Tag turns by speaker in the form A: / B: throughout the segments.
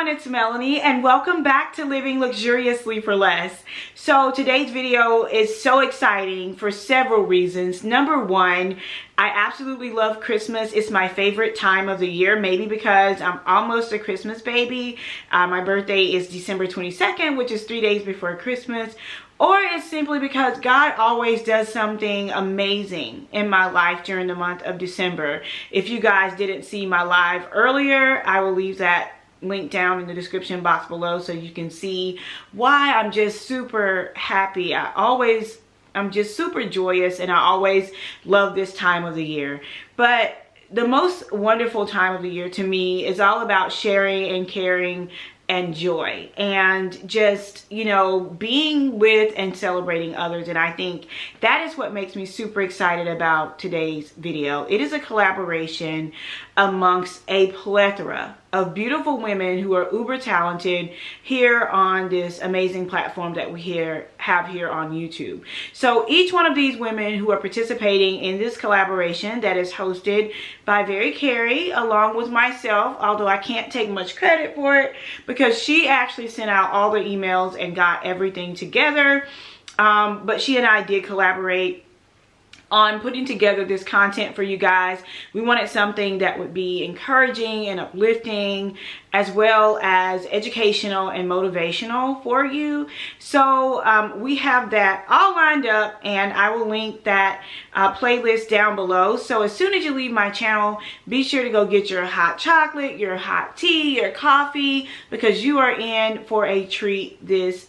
A: everyone, it's Melanie and welcome back to Living Luxuriously for Less. So today's video is so exciting for several reasons. Number one, I absolutely love Christmas. It's my favorite time of the year, maybe because I'm almost a Christmas baby. My birthday is December 22nd, which is 3 days before Christmas. Or it's simply because God always does something amazing in my life during the month of December. If you guys didn't see my live earlier, I will leave that link down in the description box below so you can see why I'm just super happy. I'm just super joyous and I always love this time of the year. But the most wonderful time of the year to me is all about sharing and caring and joy and just, you know, being with and celebrating others. And I think that is what makes me super excited about today's video. It is a collaboration amongst a plethora of beautiful women who are uber talented here on this amazing platform that we have here on YouTube. So each one of these women who are participating in this collaboration that is hosted by Very Carey along with myself, although I can't take much credit for it because she actually sent out all the emails and got everything together. But she and I did collaborate on putting together this content for you guys. We wanted something that would be encouraging and uplifting as well as educational and motivational for you. So we have that all lined up and I will link that playlist down below. So as soon as you leave my channel, be sure to go get your hot chocolate, your hot tea, your coffee, because you are in for a treat this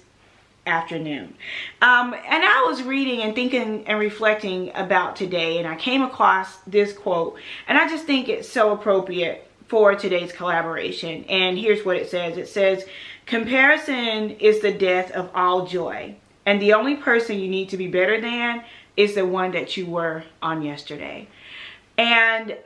A: afternoon. And I was reading and thinking and reflecting about today and I came across this quote and I just think it's so appropriate for today's collaboration. And here's what it says. It says, "Comparison is the death of all joy, and the only person you need to be better than is the one that you were on yesterday." And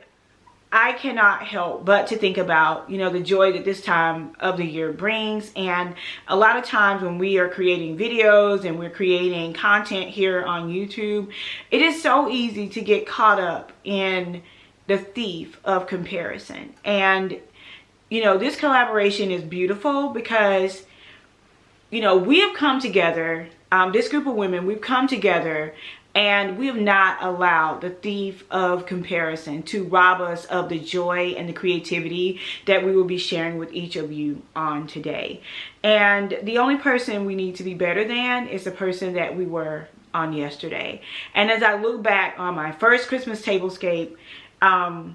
A: I cannot help but to think about, you know, the joy that this time of the year brings. And a lot of times when we are creating videos and we're creating content here on YouTube, it is so easy to get caught up in the thief of comparison. And, you know, this collaboration is beautiful because, you know, we have come together, this group of women, we've come together and we have not allowed the thief of comparison to rob us of the joy and the creativity that we will be sharing with each of you on today. And the only person we need to be better than is the person that we were on yesterday. And as I look back on my first Christmas Tablescape, oh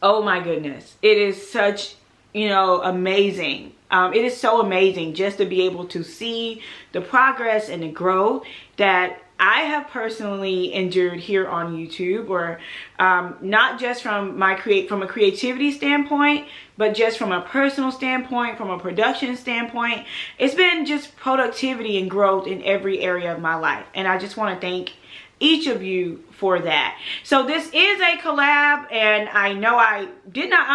A: my goodness, it is such, you know, amazing. It is so amazing just to be able to see the progress and the growth that I have personally endured here on YouTube, or not just from from a creativity standpoint, but just from a personal standpoint, from a production standpoint. It's been just productivity and growth in every area of my life. And I just want to thank each of you for that. So this is a collab, and I know I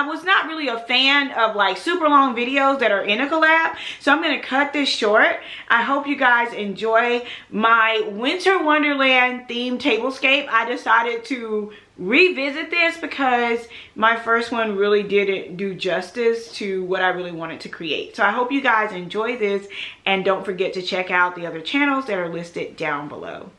A: was not really a fan of like super long videos that are in a collab, so I'm going to cut this short. I hope you guys enjoy my Winter Wonderland themed tablescape. I decided to revisit this because my first one really didn't do justice to what I really wanted to create. So I hope you guys enjoy this, and don't forget to check out the other channels that are listed down below.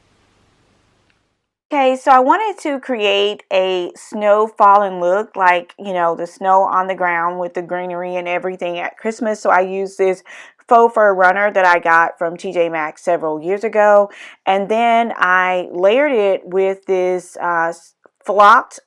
A: Okay, so I wanted to create a snow fallen look, like, you know, the snow on the ground with the greenery and everything at Christmas. So I used this faux fur runner that I got from TJ Maxx several years ago. And then I layered it with this flocked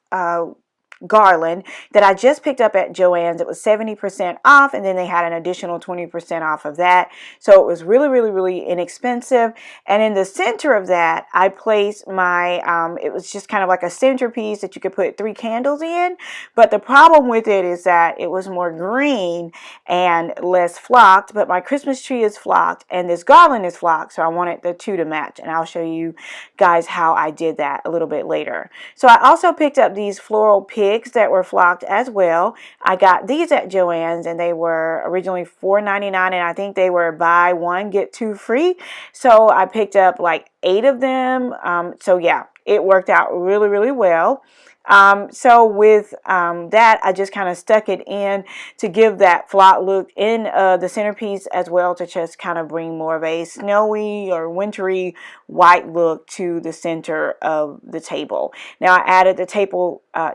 A: garland that I just picked up at Joann's. It was 70% off, and then they had an additional 20% off of that. So it was really inexpensive. And in the center of that, I placed my, it was just kind of like a centerpiece that you could put 3 candles in. But the problem with it is that it was more green and less flocked, but my Christmas tree is flocked and this garland is flocked. So I wanted the two to match, and I'll show you guys how I did that a little bit later. So I also picked up these floral pigs that were flocked as well. I got these at Joann's and they were originally $4.99, and I think they were buy one get two free. So I picked up like 8 of them. So yeah, it worked out really well. So with that, I just kind of stuck it in to give that flat look in the centerpiece, as well to just kind of bring more of a snowy or wintry white look to the center of the table. Now I added the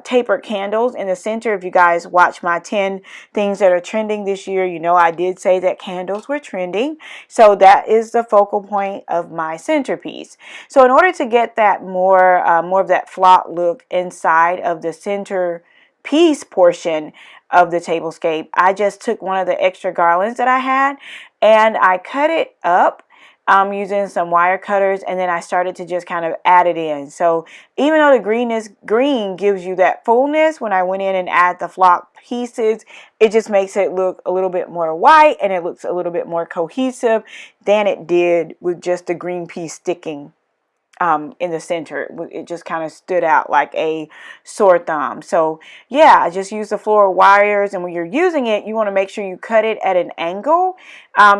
A: tapered candles in the center. If you guys watch my 10 things that are trending this year, you know I did say that candles were trending. So that is the focal point of my centerpiece. So in order to get that more of that flat look inside of the center piece portion of the tablescape, I just took one of the extra garlands that I had and I cut it up using some wire cutters, and then I started to just kind of add it in. So even though the green gives you that fullness, when I went in and add the flock pieces, it just makes it look a little bit more white, and it looks a little bit more cohesive than it did with just the green piece sticking in the center. It just kind of stood out like a sore thumb. So yeah, I just used the floral wires, and when you're using it, you want to make sure you cut it at an angle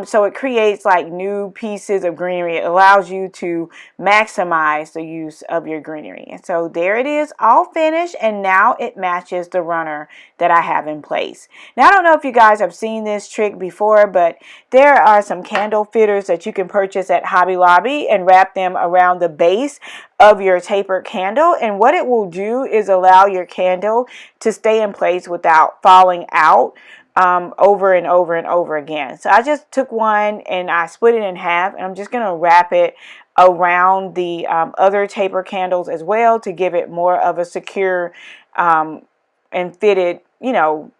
A: so it creates like new pieces of greenery. It allows you to maximize the use of your greenery. And so there it is, all finished, and now it matches the runner that I have in place. Now I don't know if you guys have seen this trick before, but there are some candle fitters that you can purchase at Hobby Lobby and wrap them around the base of your tapered candle, and what it will do is allow your candle to stay in place without falling out over and over and over again. So I just took one and I split it in half, and I'm just going to wrap it around the other taper candles as well to give it more of a secure and fitted, you know,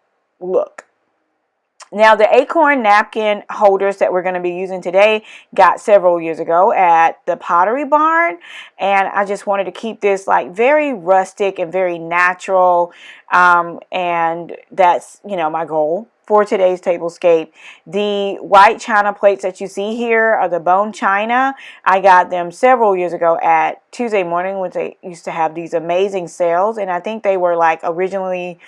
A: look. Now the acorn napkin holders that we're going to be using today got several years ago at the Pottery Barn, and I just wanted to keep this like very rustic and very natural, and that's, you know, my goal for today's tablescape. The white china plates that you see here are the bone china. I got them several years ago at Tuesday Morning when they used to have these amazing sales, and I think they were like originally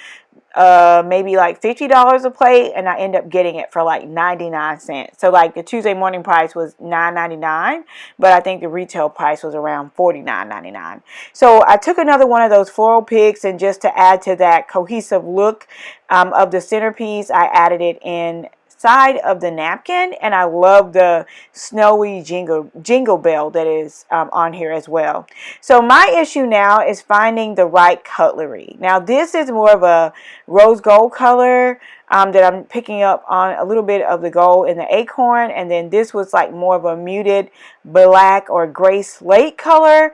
A: maybe like $50 a plate, and I end up getting it for like 99 cents. So like the Tuesday Morning price was $9.99, but I think the retail price was around $49.99. So I took another one of those floral picks, and just to add to that cohesive look of the centerpiece, I added it inside of the napkin, and I love the snowy jingle bell that is on here as well. So my issue now is finding the right cutlery. Now this is more of a rose gold color that I'm picking up on a little bit of the gold in the acorn, and then this was like more of a muted black or gray slate color.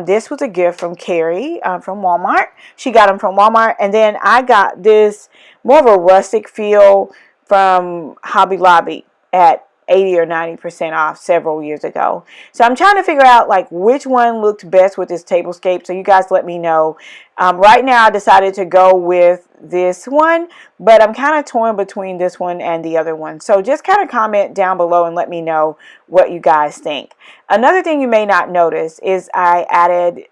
A: This was a gift from Carrie from Walmart. She got them from Walmart, and then I got this more of a rustic feel from Hobby Lobby at 80 or 90% off several years ago. So I'm trying to figure out like which one looked best with this tablescape, so you guys let me know. Right now I decided to go with this one, but I'm kind of torn between this one and the other one. So just kind of comment down below and let me know what you guys think. Another thing you may not notice is I added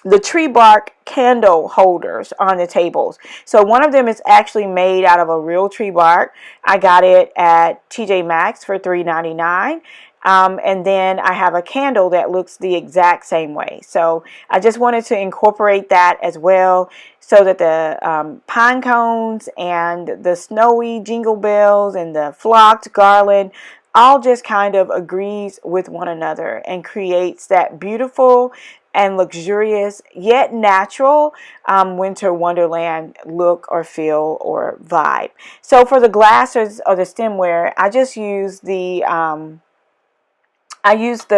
A: the tree bark candle holders on the tables. So one of them is actually made out of a real tree bark. I got it at TJ Maxx for $3.99. And then I have a candle that looks the exact same way. So I just wanted to incorporate that as well, so that the pine cones and the snowy jingle bells and the flocked garland all just kind of agrees with one another and creates that beautiful and luxurious yet natural winter wonderland look or feel or vibe. So for the glasses or the stemware, I just use the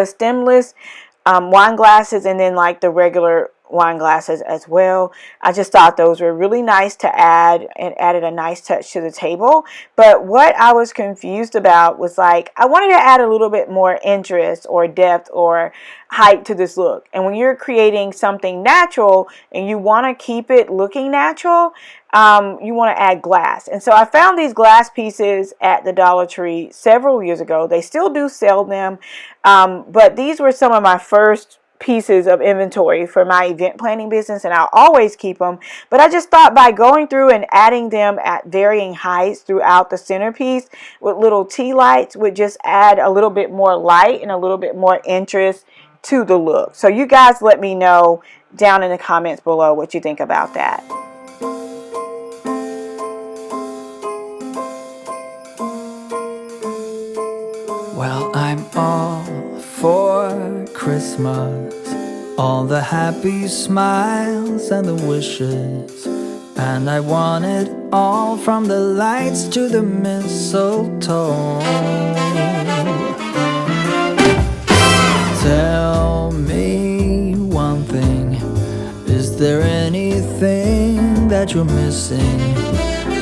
A: stemless wine glasses, and then like the regular wine glasses as well. I just thought those were really nice to add, and added a nice touch to the table. But what I was confused about was like, I wanted to add a little bit more interest or depth or height to this look. And when you're creating something natural and you want to keep it looking natural, you want to add glass. And so I found these glass pieces at the Dollar Tree several years ago. They still do sell them, but these were some of my first pieces of inventory for my event planning business, and I'll always keep them. But I just thought by going through and adding them at varying heights throughout the centerpiece with little tea lights would just add a little bit more light and a little bit more interest to the look. So you guys let me know down in the comments below what you think about that.
B: Well, I'm all for Christmas, all the happy smiles and the wishes, and I want it all, from the lights to the mistletoe. Tell me one thing, is there anything that you're missing?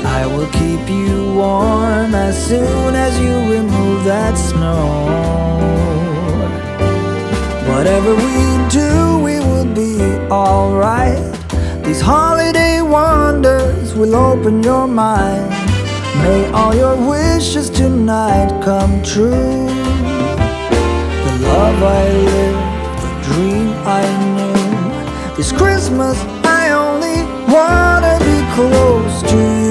B: I will keep you warm as soon as you remove that snow. Whatever we do, we will be alright. These holiday wonders will open your mind. May all your wishes tonight come true. The love I lived, the dream I knew. This Christmas I only wanna be close to you.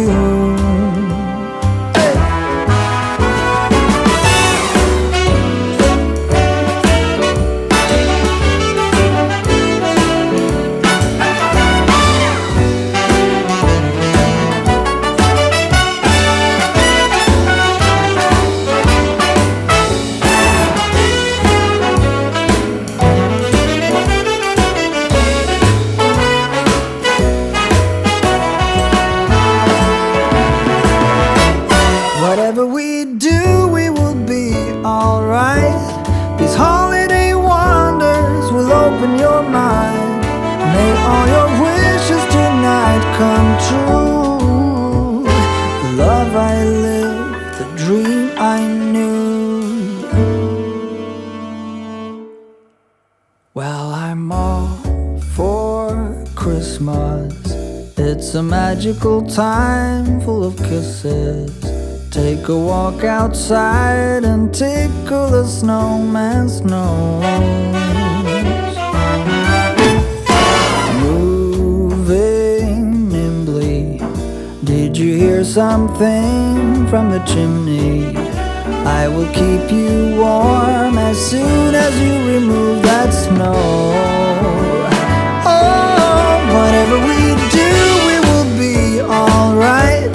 B: Whatever we do, we will be alright. These holiday wonders will open your mind. May all your wishes tonight come true. The love I lived, the dream I knew. Well, I'm all for Christmas. It's a magical time full of kisses. Take a walk outside and tickle the snowman's nose. Moving nimbly, did you hear something from the chimney? I will keep you warm as soon as you remove that snow. Oh, whatever we do, we will be alright.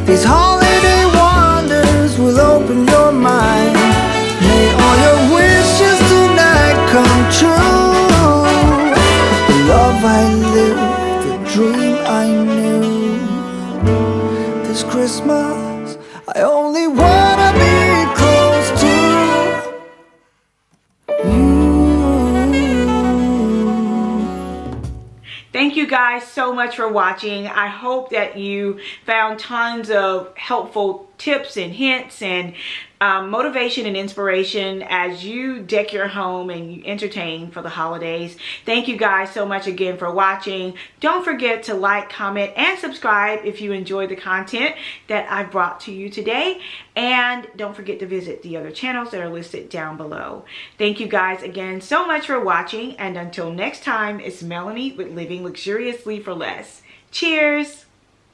B: These holiday wonders will open your mind. May all your wishes tonight come true. The love I lived, the dream I knew. This Christmas I only wanna be close to you.
A: Thank you guys so much for watching. I hope that you found tons of helpful tips and hints and motivation and inspiration as you deck your home and you entertain for the holidays. Thank you guys so much again for watching. Don't forget to like, comment, and subscribe if you enjoyed the content that I brought to you today. And don't forget to visit the other channels that are listed down below. Thank you guys again so much for watching. And until next time, it's Melanie with Living Luxuriously for Less. Cheers!